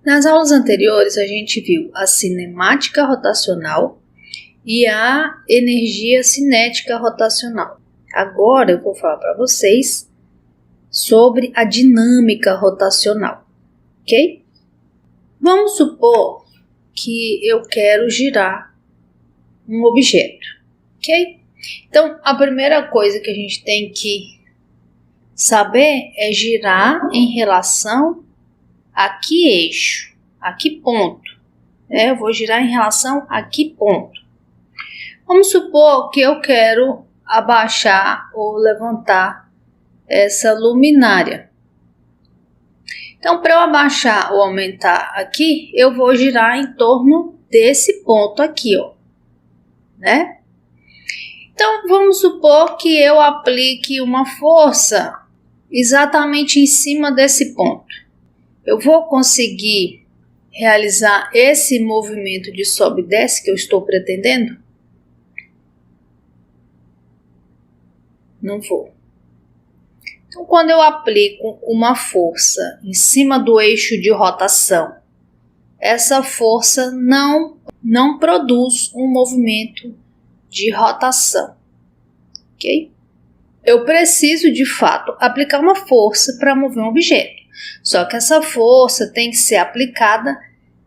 Nas aulas anteriores, a gente viu a cinemática rotacional e a energia cinética rotacional. Agora eu vou falar para vocês sobre a dinâmica rotacional, ok? Vamos supor que eu quero girar um objeto, ok? Então, a primeira coisa que a gente tem que saber é girar em relação a que eixo, a que ponto. Eu vou girar em relação a que ponto. Vamos supor que eu quero abaixar ou levantar essa luminária. Então, para eu abaixar ou aumentar aqui, eu vou girar em torno desse ponto aqui, ó, né? Então, vamos supor que eu aplique uma força exatamente em cima desse ponto. Eu vou conseguir realizar esse movimento de sobe e desce que eu estou pretendendo? Não vou. Então, quando eu aplico uma força em cima do eixo de rotação, essa força não produz um movimento de rotação, ok? Eu preciso, de fato, aplicar uma força para mover um objeto. Só que essa força tem que ser aplicada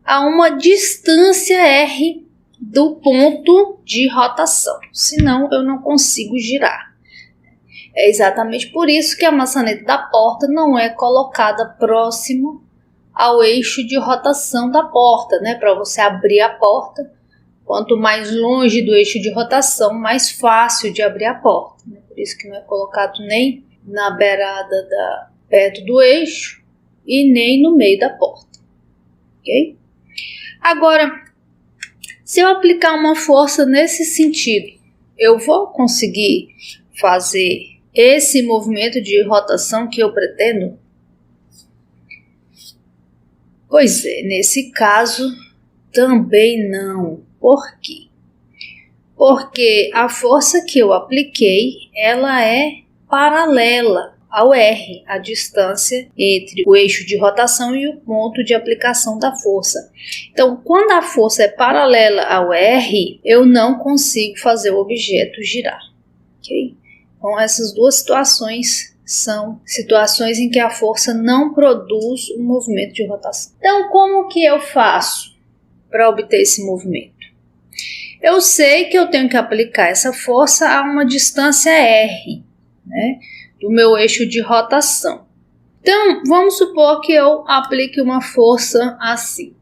a uma distância R do ponto de rotação. Senão, eu não consigo girar. É exatamente por isso que a maçaneta da porta não é colocada próximo ao eixo de rotação da porta, né? Para você abrir a porta, quanto mais longe do eixo de rotação, mais fácil de abrir a porta, né? Por isso que não é colocado nem na beirada perto do eixo e nem no meio da porta, ok? Agora, se eu aplicar uma força nesse sentido, eu vou conseguir fazer esse movimento de rotação que eu pretendo? Pois é, nesse caso também não. Por quê? Porque a força que eu apliquei, ela é paralela ao R, a distância entre o eixo de rotação e o ponto de aplicação da força. Então, quando a força é paralela ao R, eu não consigo fazer o objeto girar, ok? Então, essas duas situações são situações em que a força não produz um movimento de rotação. Então, como que eu faço para obter esse movimento? Eu sei que eu tenho que aplicar essa força a uma distância R, né, do meu eixo de rotação. Então, vamos supor que eu aplique uma força assim.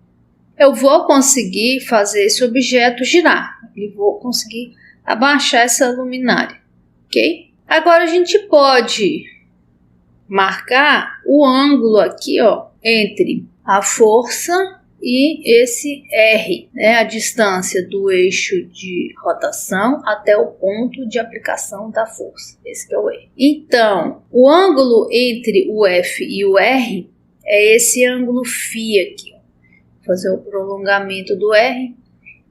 Eu vou conseguir fazer esse objeto girar e vou conseguir abaixar essa luminária, ok? Agora a gente pode marcar o ângulo aqui, ó, entre a força e esse R, né, a distância do eixo de rotação até o ponto de aplicação da força. Esse que é o R. Então, o ângulo entre o F e o R é esse ângulo φ aqui. Ó. Vou fazer o prolongamento do R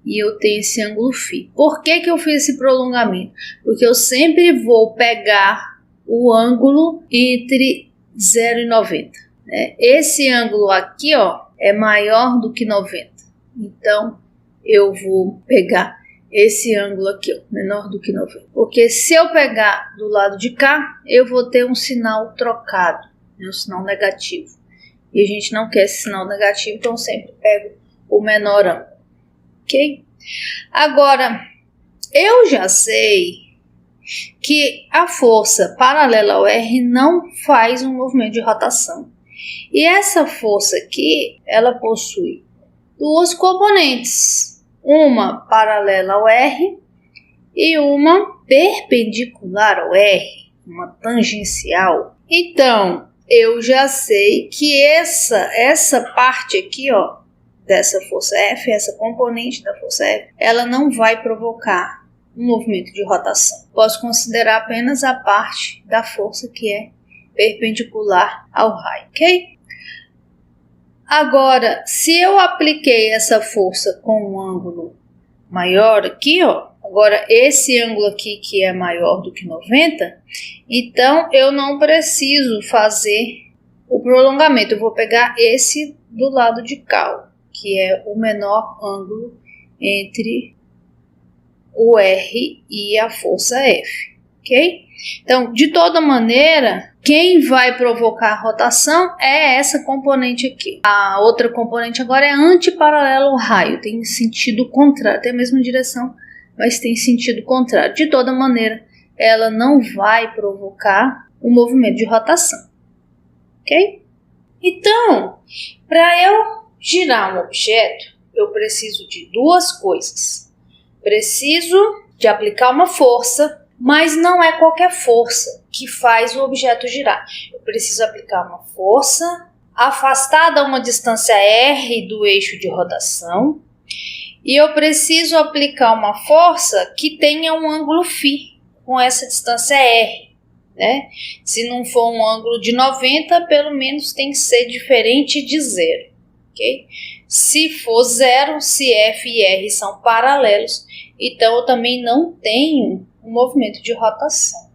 e eu tenho esse ângulo φ. Por que que eu fiz esse prolongamento? Porque eu sempre vou pegar o ângulo entre 0 e 90. Né? Esse ângulo aqui, ó, é maior do que 90. Então, eu vou pegar esse ângulo aqui, ó, menor do que 90. Porque se eu pegar do lado de cá, eu vou ter um sinal trocado, né, um sinal negativo. E a gente não quer esse sinal negativo, então eu sempre pego o menor ângulo. Ok? Agora, eu já sei que a força paralela ao R não faz um movimento de rotação. E essa força aqui, ela possui duas componentes, uma paralela ao R e uma perpendicular ao R, uma tangencial. Então, eu já sei que essa parte aqui, ó, dessa força F, essa componente da força F, ela não vai provocar um movimento de rotação. Posso considerar apenas a parte da força que é perpendicular ao raio, ok? Agora, se eu apliquei essa força com um ângulo maior aqui, ó, agora esse ângulo aqui que é maior do que 90, então eu não preciso fazer o prolongamento. Eu vou pegar esse do lado de cá, que é o menor ângulo entre o R e a força F, ok? Então, de toda maneira, quem vai provocar a rotação é essa componente aqui. A outra componente agora é antiparalelo ao raio, tem sentido contrário, tem a mesma direção, mas tem sentido contrário. De toda maneira, ela não vai provocar um movimento de rotação, ok? Então, para eu girar um objeto, eu preciso de duas coisas. Preciso de aplicar uma força, mas não é qualquer força que faz o objeto girar. Eu preciso aplicar uma força afastada a uma distância R do eixo de rotação e eu preciso aplicar uma força que tenha um ângulo φ com essa distância R, né? Se não for um ângulo de 90, pelo menos tem que ser diferente de zero, ok? Se for zero, se F e R são paralelos, então eu também não tenho um movimento de rotação,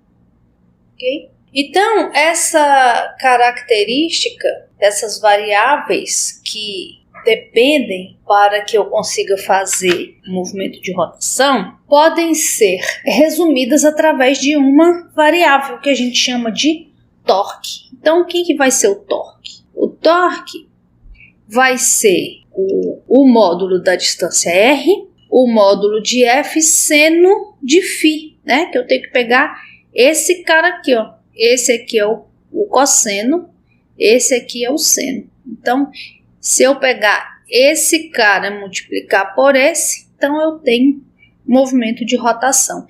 ok? Então, essa característica dessas variáveis que dependem para que eu consiga fazer um movimento de rotação podem ser resumidas através de uma variável que a gente chama de torque. Então, o que vai ser o torque? O torque vai ser o módulo da distância R, o módulo de F seno de φ, né? Que eu tenho que pegar esse cara aqui, ó. Esse aqui é o cosseno, esse aqui é o seno. Então, se eu pegar esse cara e multiplicar por esse, então eu tenho movimento de rotação.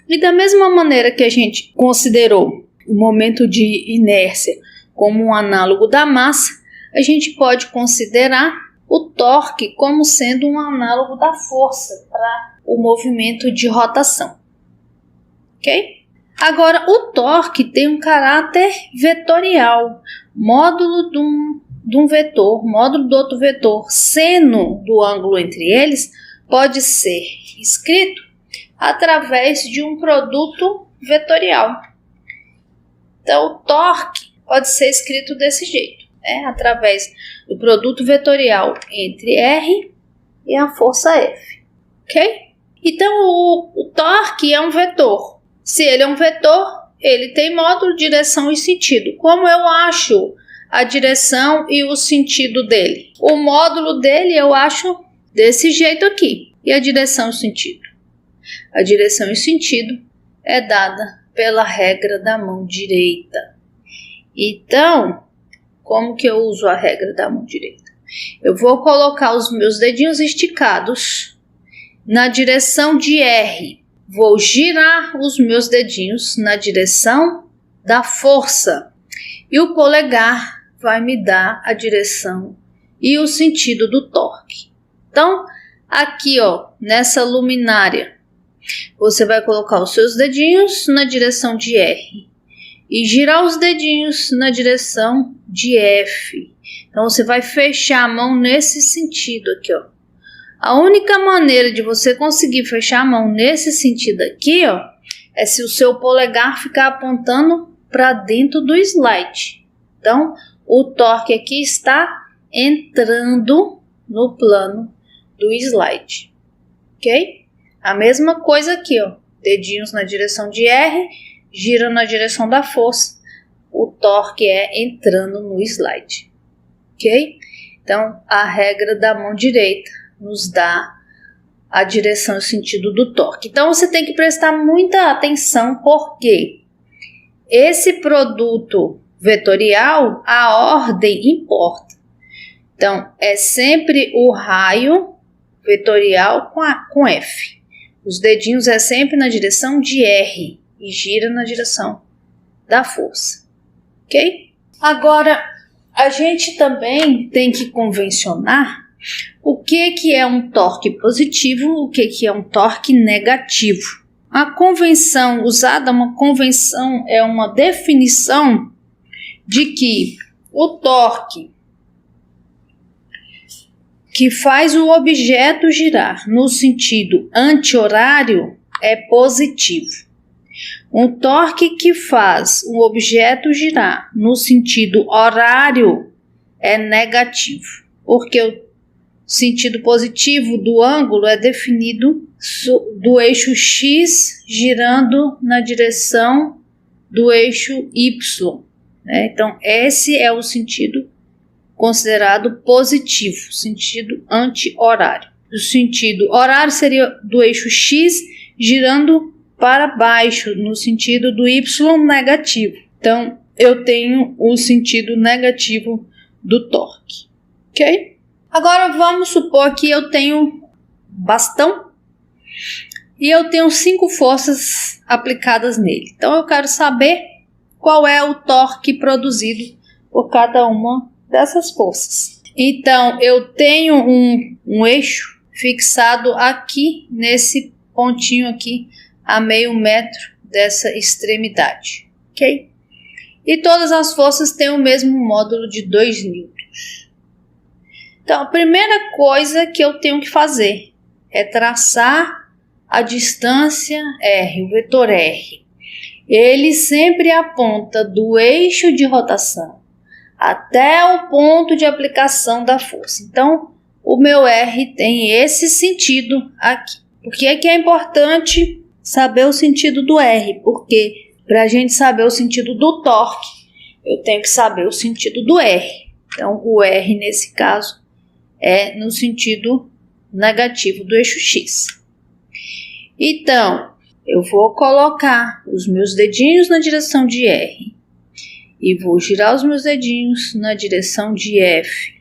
E da mesma maneira que a gente considerou o momento de inércia como um análogo da massa, a gente pode considerar o torque como sendo um análogo da força para o movimento de rotação. Ok? Agora, o torque tem um caráter vetorial, módulo de um vetor, módulo do outro vetor, seno do ângulo entre eles, pode ser escrito através de um produto vetorial. Então, o torque pode ser escrito desse jeito, né? Através do produto vetorial entre R e a força F, ok? Então, o torque é um vetor. Se ele é um vetor, ele tem módulo, direção e sentido. Como eu acho a direção e o sentido dele? O módulo dele eu acho desse jeito aqui. E a direção e o sentido? A direção e o sentido é dada pela regra da mão direita. Então, como que eu uso a regra da mão direita? Eu vou colocar os meus dedinhos esticados na direção de R. Vou girar os meus dedinhos na direção da força. E o polegar vai me dar a direção e o sentido do torque. Então, aqui, ó, nessa luminária, você vai colocar os seus dedinhos na direção de R e girar os dedinhos na direção de F. Então, você vai fechar a mão nesse sentido aqui, ó. A única maneira de você conseguir fechar a mão nesse sentido aqui, ó, é se o seu polegar ficar apontando para dentro do slide. Então, o torque aqui está entrando no plano do slide, ok? A mesma coisa aqui, ó, dedinhos na direção de R, gira na direção da força, o torque é entrando no slide, ok? Então, a regra da mão direita nos dá a direção e o sentido do torque. Então, você tem que prestar muita atenção, porque esse produto vetorial, a ordem importa. Então, é sempre o raio vetorial com F. Os dedinhos é sempre na direção de R e gira na direção da força, ok? Agora, a gente também tem que convencionar o que é um torque positivo, o que é um torque negativo. A convenção usada, uma convenção é uma definição de que o torque que faz o objeto girar no sentido anti-horário é positivo. Um torque que faz um objeto girar no sentido horário é negativo, porque o sentido positivo do ângulo é definido do eixo X girando na direção do eixo Y, né? Então, esse é o sentido considerado positivo, sentido anti-horário. O sentido horário seria do eixo X girando para baixo, no sentido do Y negativo. Então, eu tenho o sentido negativo do torque, ok? Agora, vamos supor que eu tenho bastão e eu tenho 5 forças aplicadas nele. Então, eu quero saber qual é o torque produzido por cada uma dessas forças. Então, eu tenho um eixo fixado aqui, nesse pontinho aqui, a meio metro dessa extremidade, ok? E todas as forças têm o mesmo módulo de 2 newtons. Então, a primeira coisa que eu tenho que fazer é traçar a distância R, o vetor R. Ele sempre aponta do eixo de rotação até o ponto de aplicação da força. Então, o meu R tem esse sentido aqui. Por que é importante saber o sentido do R? Porque para a gente saber o sentido do torque, eu tenho que saber o sentido do R. Então, o R, nesse caso, é no sentido negativo do eixo X. Então, eu vou colocar os meus dedinhos na direção de R e vou girar os meus dedinhos na direção de F.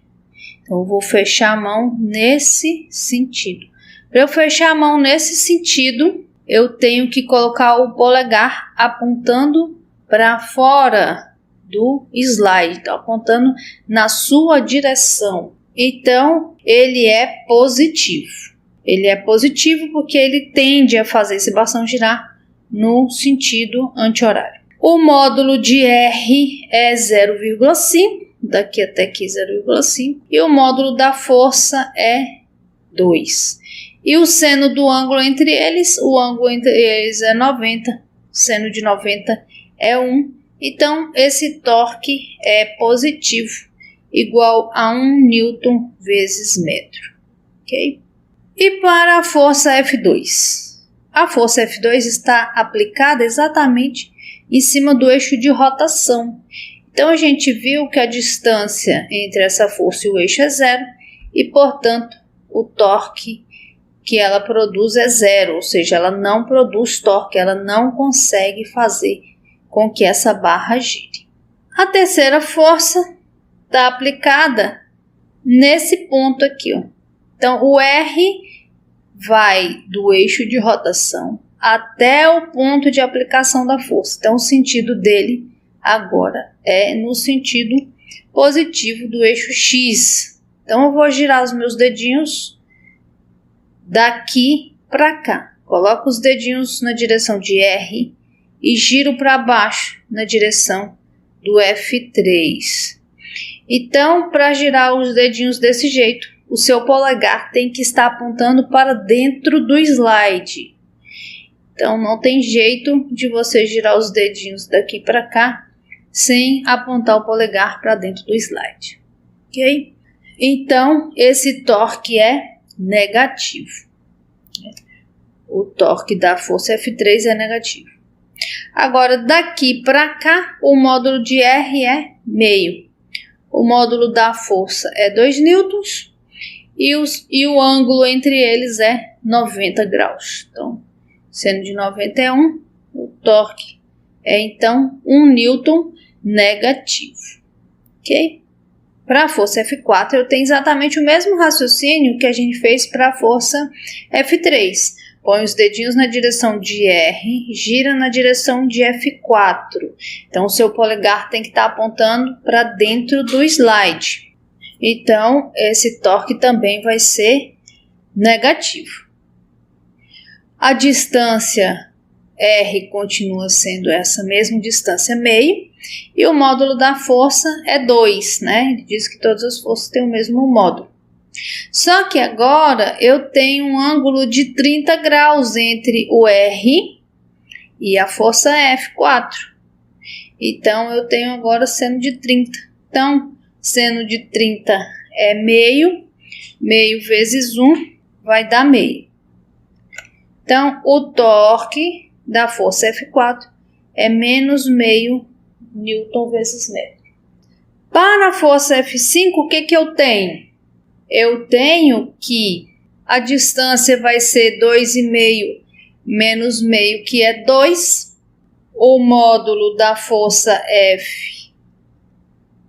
Então, eu vou fechar a mão nesse sentido. Para eu fechar a mão nesse sentido, eu tenho que colocar o polegar apontando para fora do slide, então, apontando na sua direção. Então, ele é positivo. Ele é positivo porque ele tende a fazer esse bastão girar no sentido anti-horário. O módulo de R é 0,5, daqui até aqui 0,5, e o módulo da força é 2. E o seno do ângulo entre eles, o ângulo entre eles é 90, o seno de 90 é 1. Então, esse torque é positivo, igual a 1 newton vezes metro, ok? E para a força F2? A força F2 está aplicada exatamente em cima do eixo de rotação. Então, a gente viu que a distância entre essa força e o eixo é 0 e, portanto, o torque que ela produz é 0, ou seja, ela não produz torque, ela não consegue fazer com que essa barra gire. A terceira força está aplicada nesse ponto aqui, ó. Então, o R vai do eixo de rotação até o ponto de aplicação da força. Então, o sentido dele agora é no sentido positivo do eixo X. Então, eu vou girar os meus dedinhos daqui para cá. Coloco os dedinhos na direção de R e giro para baixo na direção do F3. Então, para girar os dedinhos desse jeito, o seu polegar tem que estar apontando para dentro do slide. Então, não tem jeito de você girar os dedinhos daqui para cá sem apontar o polegar para dentro do slide, ok? Então, esse torque é negativo. O torque da força F3 é negativo. Agora, daqui para cá, o módulo de R é meio. O módulo da força é 2 newtons e o ângulo entre eles é 90 graus. Então, seno de 90 é 1, o torque é então 1 newton negativo, ok? Para a força F4, eu tenho exatamente o mesmo raciocínio que a gente fez para a força F3. Põe os dedinhos na direção de R, gira na direção de F4. Então, o seu polegar tem que estar apontando para dentro do slide. Então, esse torque também vai ser negativo. A distância R continua sendo essa mesma distância meio. E o módulo da força é 2, né? Ele diz que todas as forças têm o mesmo módulo. Só que agora eu tenho um ângulo de 30 graus entre o R e a força é F4. Então, eu tenho agora seno de 30. Então, seno de 30 é meio. Meio vezes 1 vai dar meio. Então, o torque da força F4 é menos meio Newton vezes metro. Para a força F5, o que eu tenho? Eu tenho que a distância vai ser 2,5 menos meio, que é 2. O módulo da força F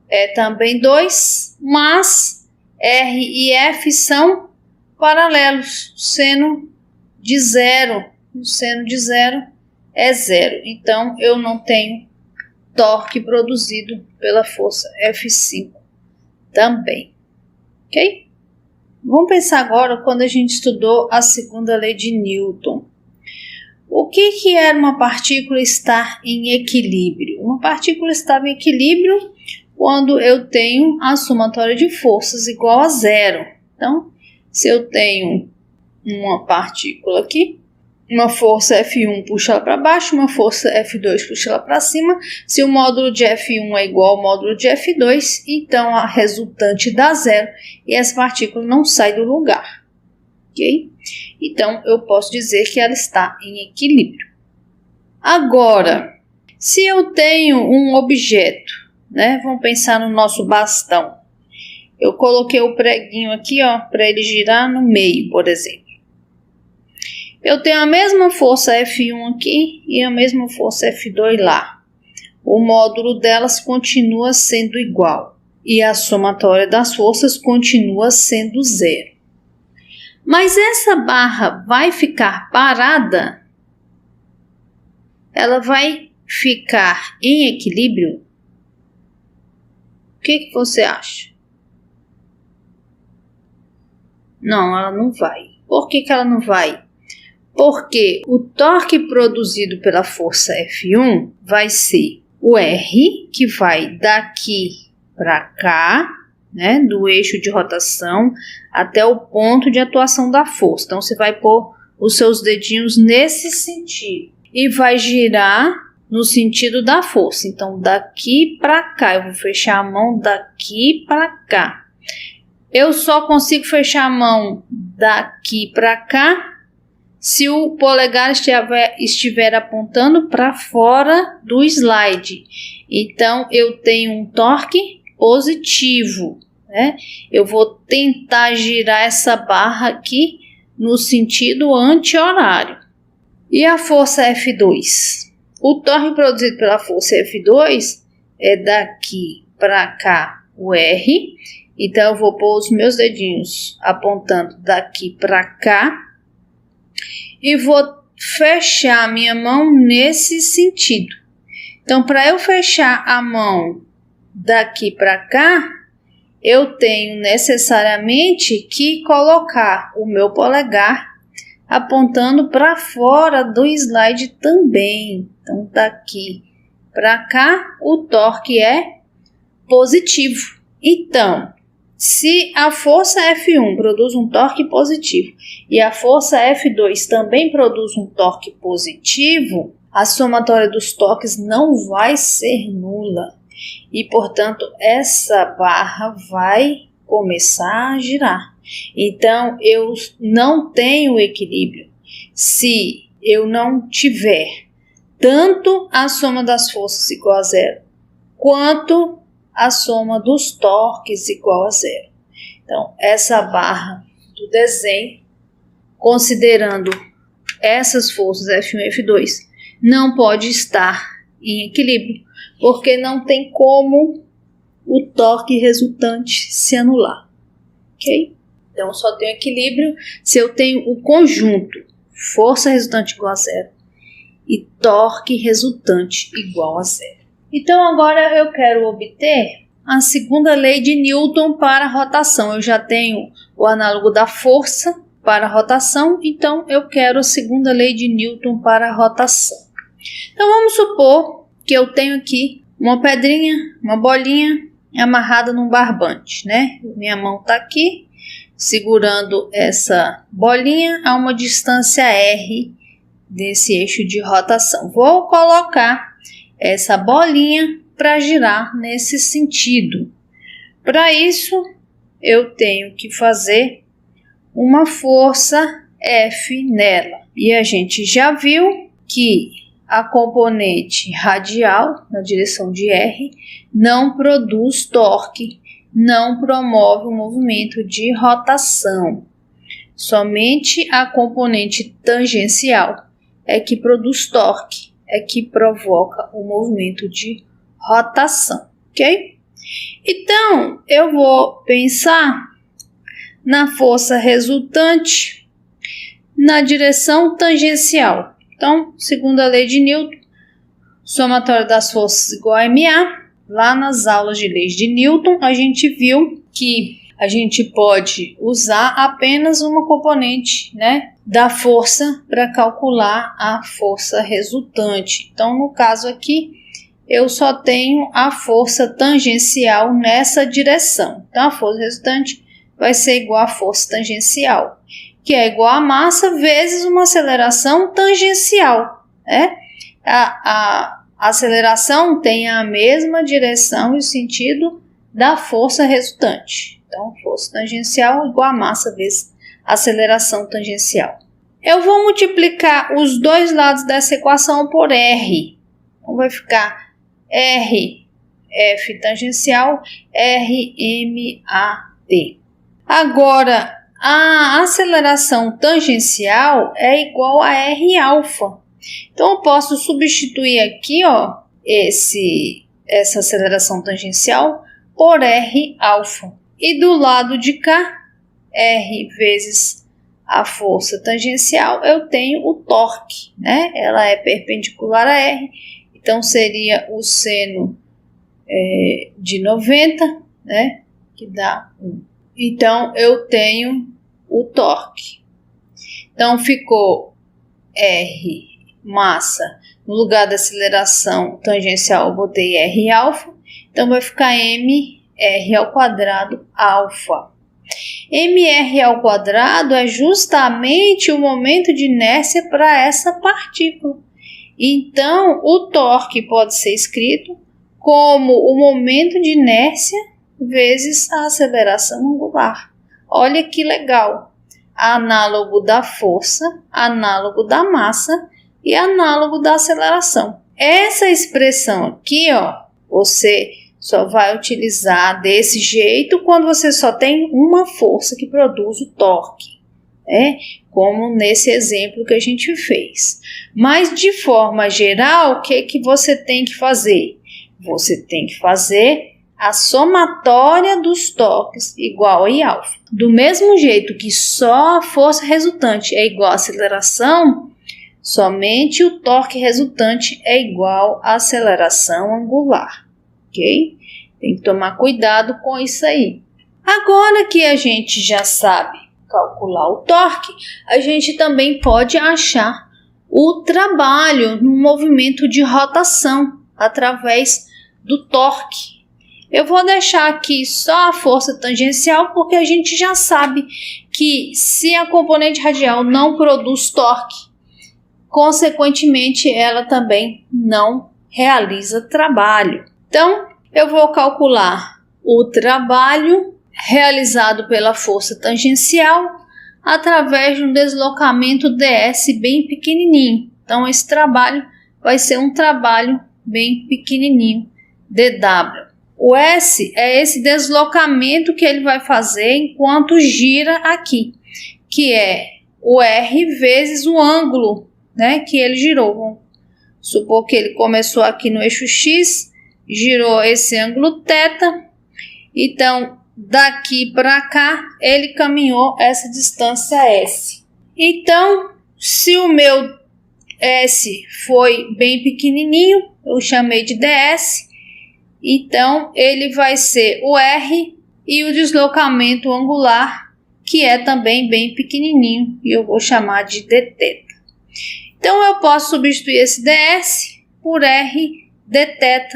é também 2, mas R e F são paralelos. Seno de zero, o seno de zero é zero. Então, eu não tenho torque produzido pela força F5 também. Ok? Vamos pensar agora quando a gente estudou a segunda lei de Newton. O que era uma partícula estar em equilíbrio? Uma partícula estava em equilíbrio quando eu tenho a somatória de forças igual a zero. Então, se eu tenho uma partícula aqui, uma força F1 puxa ela para baixo, uma força F2 puxa ela para cima. Se o módulo de F1 é igual ao módulo de F2, então a resultante dá zero e essa partícula não sai do lugar. Ok? Então, eu posso dizer que ela está em equilíbrio. Agora, se eu tenho um objeto, né? Vamos pensar no nosso bastão. Eu coloquei o preguinho aqui, ó, para ele girar no meio, por exemplo. Eu tenho a mesma força F1 aqui e a mesma força F2 lá. O módulo delas continua sendo igual e a somatória das forças continua sendo zero. Mas essa barra vai ficar parada? Ela vai ficar em equilíbrio? O que você acha? Não, ela não vai. Por que ela não vai? Porque o torque produzido pela força F1 vai ser o R, que vai daqui para cá, né, do eixo de rotação até o ponto de atuação da força. Então, você vai pôr os seus dedinhos nesse sentido e vai girar no sentido da força. Então, daqui para cá, eu vou fechar a mão daqui para cá. Eu só consigo fechar a mão daqui para cá se o polegar estiver apontando para fora do slide. Então, eu tenho um torque positivo, né? Eu vou tentar girar essa barra aqui no sentido anti-horário. E a força F2? O torque produzido pela força F2 é daqui para cá o R. Então, eu vou pôr os meus dedinhos apontando daqui para cá. E vou fechar a minha mão nesse sentido. Então, para eu fechar a mão daqui para cá, eu tenho necessariamente que colocar o meu polegar apontando para fora do slide também. Então, daqui para cá, o torque é positivo. Então, se a força F1 produz um torque positivo e a força F2 também produz um torque positivo, a somatória dos torques não vai ser nula e, portanto, essa barra vai começar a girar. Então, eu não tenho equilíbrio se eu não tiver tanto a soma das forças igual a zero, quanto a soma dos torques igual a zero. Então, essa barra do desenho, considerando essas forças F1 e F2, não pode estar em equilíbrio, porque não tem como o torque resultante se anular. Ok? Então, só tenho equilíbrio se eu tenho o conjunto força resultante igual a zero e torque resultante igual a zero. Então, agora eu quero obter a segunda lei de Newton para a rotação. Eu já tenho o análogo da força para a rotação, então eu quero a segunda lei de Newton para a rotação. Então, vamos supor que eu tenho aqui uma pedrinha, uma bolinha amarrada num barbante, né? Minha mão está aqui, segurando essa bolinha a uma distância R desse eixo de rotação. Vou colocar essa bolinha para girar nesse sentido. Para isso, eu tenho que fazer uma força F nela. E a gente já viu que a componente radial, na direção de R, não produz torque, não promove o movimento de rotação. Somente a componente tangencial é que produz torque, é que provoca o movimento de rotação, ok? Então, eu vou pensar na força resultante na direção tangencial. Então, segundo a lei de Newton, somatório das forças igual a MA. Lá nas aulas de leis de Newton, a gente viu que a gente pode usar apenas uma componente, né, da força para calcular a força resultante. Então, no caso aqui, eu só tenho a força tangencial nessa direção. Então, a força resultante vai ser igual à força tangencial, que é igual a massa vezes uma aceleração tangencial, né? A aceleração tem a mesma direção e sentido da força resultante. Então, força tangencial igual a massa vezes aceleração tangencial. Eu vou multiplicar os dois lados dessa equação por R. Então, vai ficar R, F tangencial, R, M, A, T. Agora, a aceleração tangencial é igual a R alfa. Então, eu posso substituir aqui, ó, essa aceleração tangencial por R alfa. E do lado de cá, R vezes a força tangencial, eu tenho o torque, né? Ela é perpendicular a R, então seria o seno de 90, né? Que dá 1. Então, eu tenho o torque. Então, ficou R massa. No lugar da aceleração tangencial, eu botei R alfa. Então, vai ficar M R ao quadrado alfa. mR ao quadrado é justamente o momento de inércia para essa partícula. Então, o torque pode ser escrito como o momento de inércia vezes a aceleração angular. Olha que legal! Análogo da força, análogo da massa e análogo da aceleração. Essa expressão aqui, ó, você só vai utilizar desse jeito quando você só tem uma força que produz o torque, né? Como nesse exemplo que a gente fez. Mas de forma geral, o que você tem que fazer? Você tem que fazer a somatória dos torques igual a I alfa. Do mesmo jeito que só a força resultante é igual à aceleração, somente o torque resultante é igual à aceleração angular, ok? Tem que tomar cuidado com isso aí. Agora que a gente já sabe calcular o torque, a gente também pode achar o trabalho no movimento de rotação através do torque. Eu vou deixar aqui só a força tangencial, porque a gente já sabe que se a componente radial não produz torque, consequentemente ela também não realiza trabalho. Então, eu vou calcular o trabalho realizado pela força tangencial através de um deslocamento ds bem pequenininho. Então, esse trabalho vai ser um trabalho bem pequenininho, dw. O S é esse deslocamento que ele vai fazer enquanto gira aqui, que é o R vezes o ângulo, né, que ele girou. Vamos supor que ele começou aqui no eixo X, girou esse ângulo θ, então daqui para cá ele caminhou essa distância S. Então, se o meu S foi bem pequenininho, eu chamei de ds, então ele vai ser o R e o deslocamento angular, que é também bem pequenininho, e eu vou chamar de dθ. Então, eu posso substituir esse ds por R dθ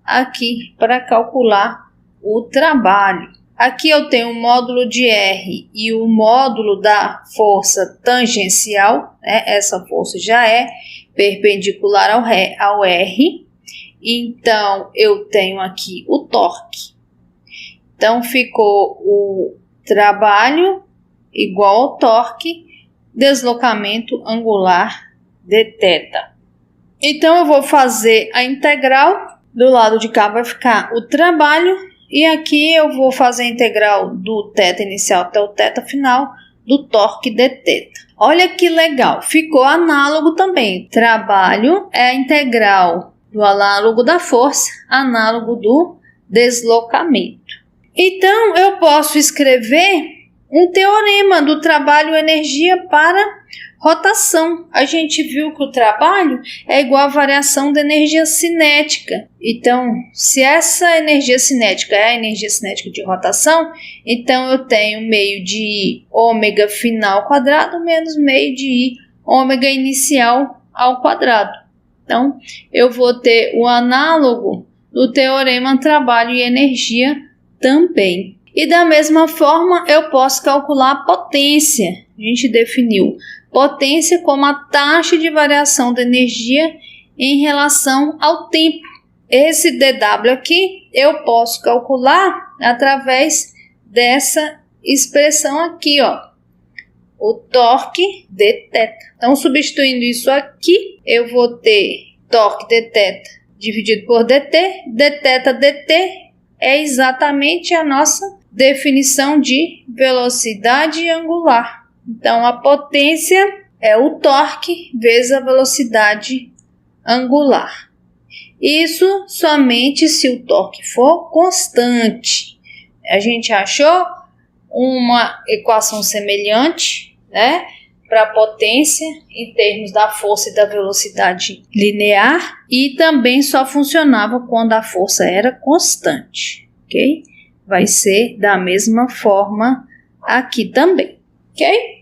aqui para calcular o trabalho. Aqui eu tenho o módulo de R e o módulo da força tangencial, né? Essa força já é perpendicular ao R. Então, eu tenho aqui o torque. Então, ficou o trabalho igual ao torque, deslocamento angular dθ. Então, eu vou fazer a integral. Do lado de cá vai ficar o trabalho. E aqui eu vou fazer a integral do θ inicial até o θ final do torque dθ. Olha que legal, ficou análogo também. Trabalho é a integral do análogo da força, análogo do deslocamento. Então, eu posso escrever um teorema do trabalho e energia para rotação. A gente viu que o trabalho é igual à variação da energia cinética. Então, se essa energia cinética é a energia cinética de rotação, então eu tenho meio de ômega final ao quadrado menos meio de ômega inicial ao quadrado. Então, eu vou ter o análogo do teorema trabalho e energia também. E da mesma forma, eu posso calcular a potência. A gente definiu potência como a taxa de variação da energia em relação ao tempo. Esse dW aqui eu posso calcular através dessa expressão aqui, ó, o torque dθ. Então, substituindo isso aqui, eu vou ter torque dθ dividido por dt, dθ dt é exatamente a nossa definição de velocidade angular. Então, a potência é o torque vezes a velocidade angular. Isso somente se o torque for constante. A gente achou uma equação semelhante, né, para a potência em termos da força e da velocidade linear, e também só funcionava quando a força era constante, ok? Vai ser da mesma forma aqui também, ok?